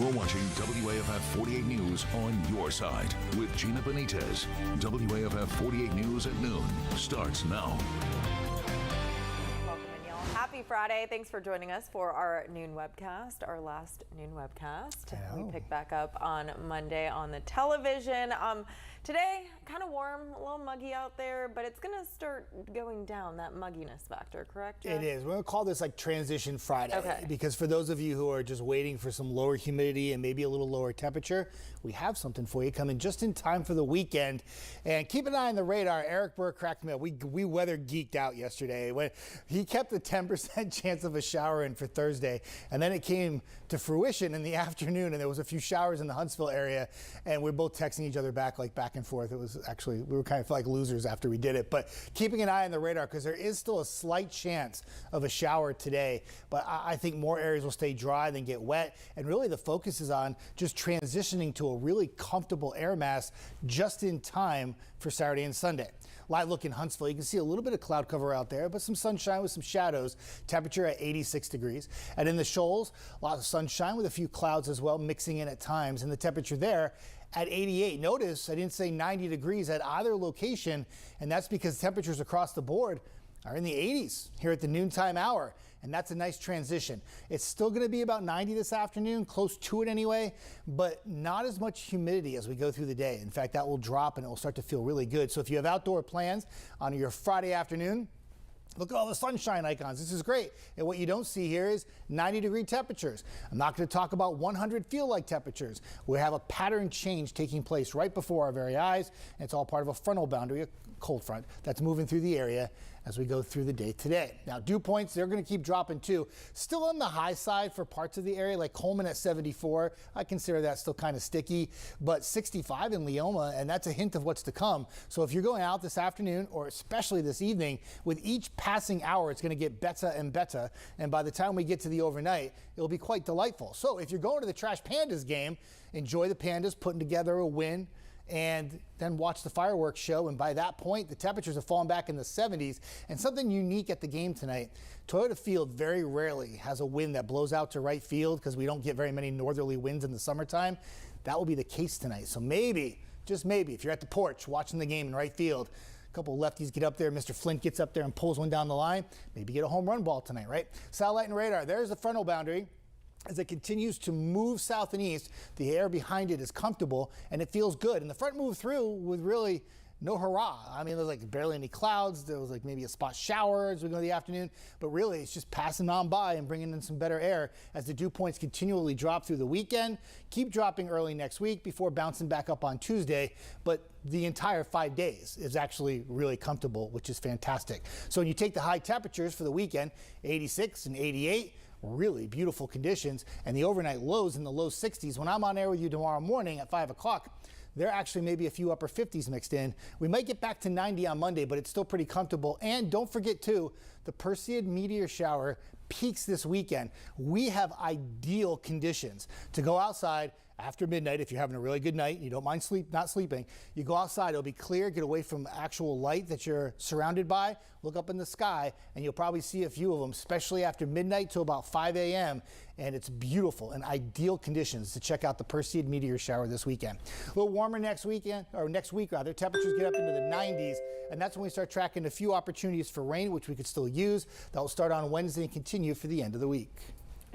You're watching WAFF 48 News on your side with Gina Benitez. WAFF 48 News at noon starts now. Welcome in, y'all. Happy Friday. Thanks for joining us for our noon webcast, our last noon webcast. We pick back up on Monday on the television. Today, kind of warm, a little muggy out there, but it's going to start going down, that mugginess factor, correct, Jeff? It is. We're going to call this like Transition Friday. Okay. Because for those of you who are just waiting for some lower humidity and maybe a little lower temperature, we have something for you coming just in time for the weekend. And keep an eye on the radar. Eric Burr cracked me up. We weather geeked out yesterday when he kept the 10% chance of a shower in for Thursday. And then it came to fruition in the afternoon, and there was a few showers in the Huntsville area. And we're both texting each other back and forth. It was actually, we were kind of like losers after we did it, but keeping an eye on the radar because there is still a slight chance of a shower today. But I think more areas will stay dry than get wet. And really the focus is on just transitioning to a really comfortable air mass just in time for Saturday and Sunday. Live look in Huntsville, you can see a little bit of cloud cover out there, but some sunshine with some shadows. Temperature at 86 degrees. And in the Shoals, a lot of sunshine with a few clouds as well, mixing in at times. And the temperature there at 88. Notice I didn't say 90 degrees at either location, and that's because temperatures across the board are in the 80s here at the noontime hour, and that's a nice transition. It's still going to be about 90 this afternoon, close to it anyway, but not as much humidity as we go through the day. In fact, that will drop and it will start to feel really good. So if you have outdoor plans on your Friday afternoon, look at all the sunshine icons. This is great. And what you don't see here is 90-degree temperatures. I'm not going to talk about 100 feel-like temperatures. We have a pattern change taking place right before our very eyes. And it's all part of a frontal boundary, a cold front, that's moving through the area as we go through the day today. Now, dew points, they're going to keep dropping too. Still on the high side for parts of the area, like Coleman at 74. I consider that still kind of sticky, but 65 in Leoma, and that's a hint of what's to come. So if you're going out this afternoon, or especially this evening, with each passing hour, it's going to get better and better. And by the time we get to the overnight, it'll be quite delightful. So if you're going to the Trash Pandas game, enjoy the Pandas putting together a win, and then watch the fireworks show. And by that point, the temperatures have fallen back in the 70s. And something unique at the game tonight, Toyota Field very rarely has a wind that blows out to right field because we don't get very many northerly winds in the summertime. That will be the case tonight. So maybe, just maybe, if you're at the porch watching the game in right field, a couple lefties get up there, Mr. Flint gets up there and pulls one down the line, maybe get a home run ball tonight, right? Satellite and radar, there's the frontal boundary. As it continues to move south and east, the air behind it is comfortable and it feels good. And the front moved through with really no hurrah. I mean, there's like barely any clouds. There was like maybe a spot shower as we go in the afternoon, but really it's just passing on by and bringing in some better air as the dew points continually drop through the weekend, keep dropping early next week before bouncing back up on Tuesday. But the entire 5 days is actually really comfortable, which is fantastic. So when you take the high temperatures for the weekend, 86 and 88, really beautiful conditions, and the overnight lows in the low 60s. When I'm on air with you tomorrow morning at 5 o'clock, there actually may be a few upper 50s mixed in. We might get back to 90 on Monday, but it's still pretty comfortable. And don't forget, too, the Perseid meteor shower peaks this weekend. We have ideal conditions to go outside after midnight. If you're having a really good night, you don't mind not sleeping, you go outside, it'll be clear, get away from actual light that you're surrounded by, look up in the sky, and you'll probably see a few of them, especially after midnight to about 5 a.m. And it's beautiful and ideal conditions to check out the Perseid meteor shower this weekend. A little warmer next week rather. Temperatures get up into the 90s, and that's when we start tracking a few opportunities for rain, which we could still use. That will start on Wednesday and continue for the end of the week.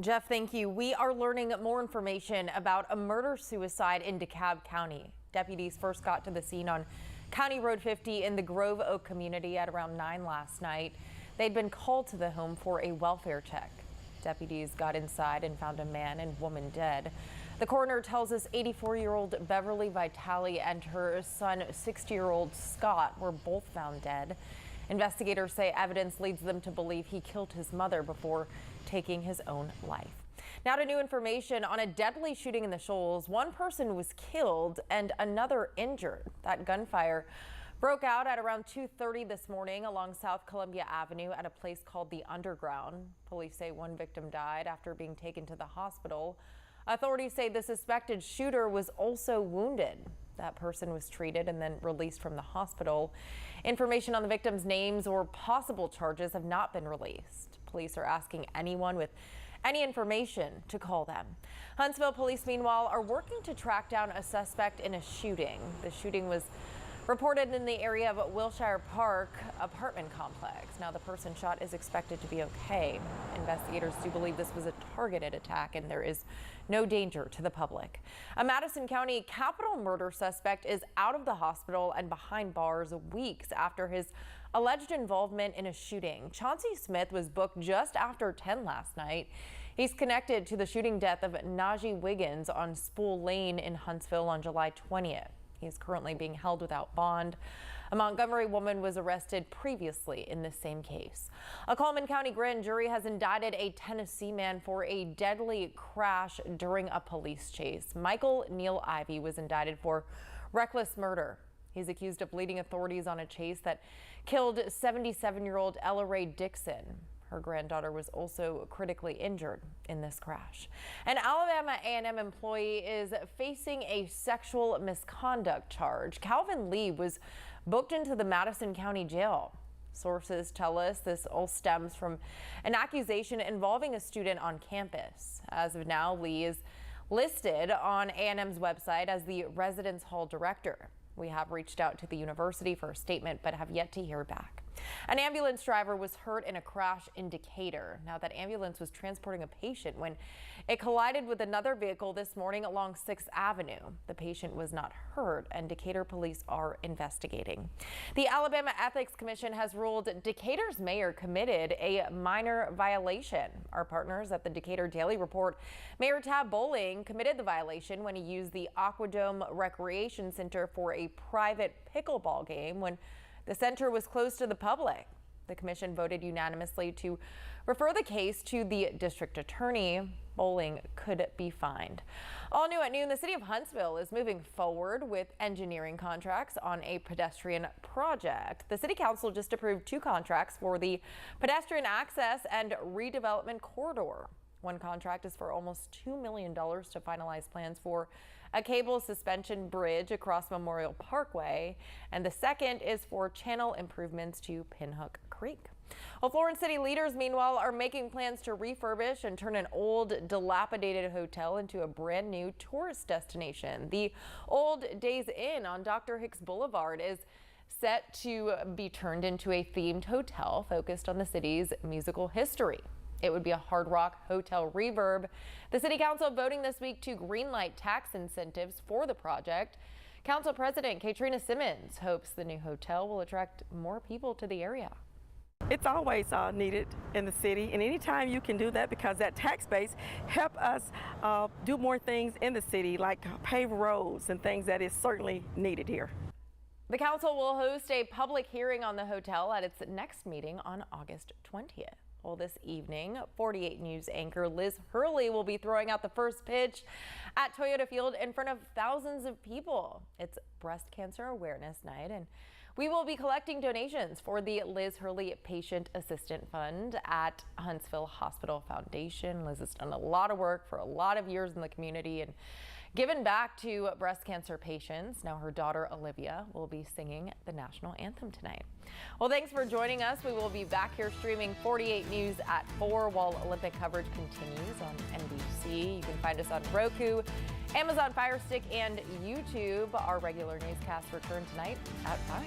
Jeff, thank you. We are learning more information about a murder-suicide in DeKalb County. Deputies first got to the scene on County Road 50 in the Grove Oak community at around 9 last night. They'd been called to the home for a welfare check. Deputies got inside and found a man and woman dead. The coroner tells us 84-year-old Beverly Vitale and her son, 60-year-old Scott, were both found dead. Investigators say evidence leads them to believe he killed his mother before taking his own life. Now to new information on a deadly shooting in the Shoals. One person was killed and another injured. That gunfire broke out at around 2:30 this morning along South Columbia Avenue at a place called the Underground. Police say one victim died after being taken to the hospital. Authorities say the suspected shooter was also wounded. That person was treated and then released from the hospital. Information on the victims' names or possible charges have not been released. Police are asking anyone with any information to call them. Huntsville police, meanwhile, are working to track down a suspect in a shooting. The shooting was reported in the area of Wilshire Park apartment complex. Now, the person shot is expected to be okay. Investigators do believe this was a targeted attack and there is no danger to the public. A Madison County capital murder suspect is out of the hospital and behind bars weeks after his alleged involvement in a shooting. Chauncey Smith was booked just after 10 last night. He's connected to the shooting death of Najee Wiggins on Spool Lane in Huntsville on July 20th. He is currently being held without bond. A Montgomery woman was arrested previously in the same case. A Coleman County grand jury has indicted a Tennessee man for a deadly crash during a police chase. Michael Neal Ivy was indicted for reckless murder. He's accused of leading authorities on a chase that killed 77-year-old Ella Ray Dixon. Her granddaughter was also critically injured in this crash. An Alabama A&M employee is facing a sexual misconduct charge. Calvin Lee was booked into the Madison County Jail. Sources tell us this all stems from an accusation involving a student on campus. As of now, Lee is listed on A&M's website as the residence hall director. We have reached out to the university for a statement, but have yet to hear back. An ambulance driver was hurt in a crash in Decatur. Now, that ambulance was transporting a patient when it collided with another vehicle this morning along 6th Avenue. The patient was not hurt, and Decatur police are investigating. The Alabama Ethics Commission has ruled Decatur's mayor committed a minor violation. Our partners at the Decatur Daily report Mayor Tab Bowling committed the violation when he used the Aquadome Recreation Center for a private pickleball game when the center was closed to the public. The commission voted unanimously to refer the case to the district attorney. Bowling could be fined. All new at noon, the city of Huntsville is moving forward with engineering contracts on a pedestrian project. The city council just approved 2 contracts for the pedestrian access and redevelopment corridor. One contract is for almost $2 million to finalize plans for a cable suspension bridge across Memorial Parkway, and the second is for channel improvements to Pinhook Creek. Well, Florence City leaders, meanwhile, are making plans to refurbish and turn an old, dilapidated hotel into a brand new tourist destination. The Old Days Inn on Dr. Hicks Boulevard is set to be turned into a themed hotel focused on the city's musical history. It would be a Hard Rock Hotel reverb. The City Council voting this week to greenlight tax incentives for the project. Council President Katrina Simmons hopes the new hotel will attract more people to the area. It's always needed in the city, and anytime you can do that, because that tax base help us do more things in the city, like pave roads and things that is certainly needed here. The council will host a public hearing on the hotel at its next meeting on August 20th. Well, this evening, 48 News anchor Liz Hurley will be throwing out the first pitch at Toyota Field in front of thousands of people. It's Breast Cancer Awareness Night, and we will be collecting donations for the Liz Hurley Patient Assistant Fund at Huntsville Hospital Foundation. Liz has done a lot of work for a lot of years in the community and given back to breast cancer patients. Now her daughter Olivia will be singing the national anthem tonight. Well, thanks for joining us. We will be back here streaming 48 News at 4 while Olympic coverage continues on NBC. You can find us on Roku, Amazon Fire Stick, and YouTube. Our regular newscast return tonight at 5.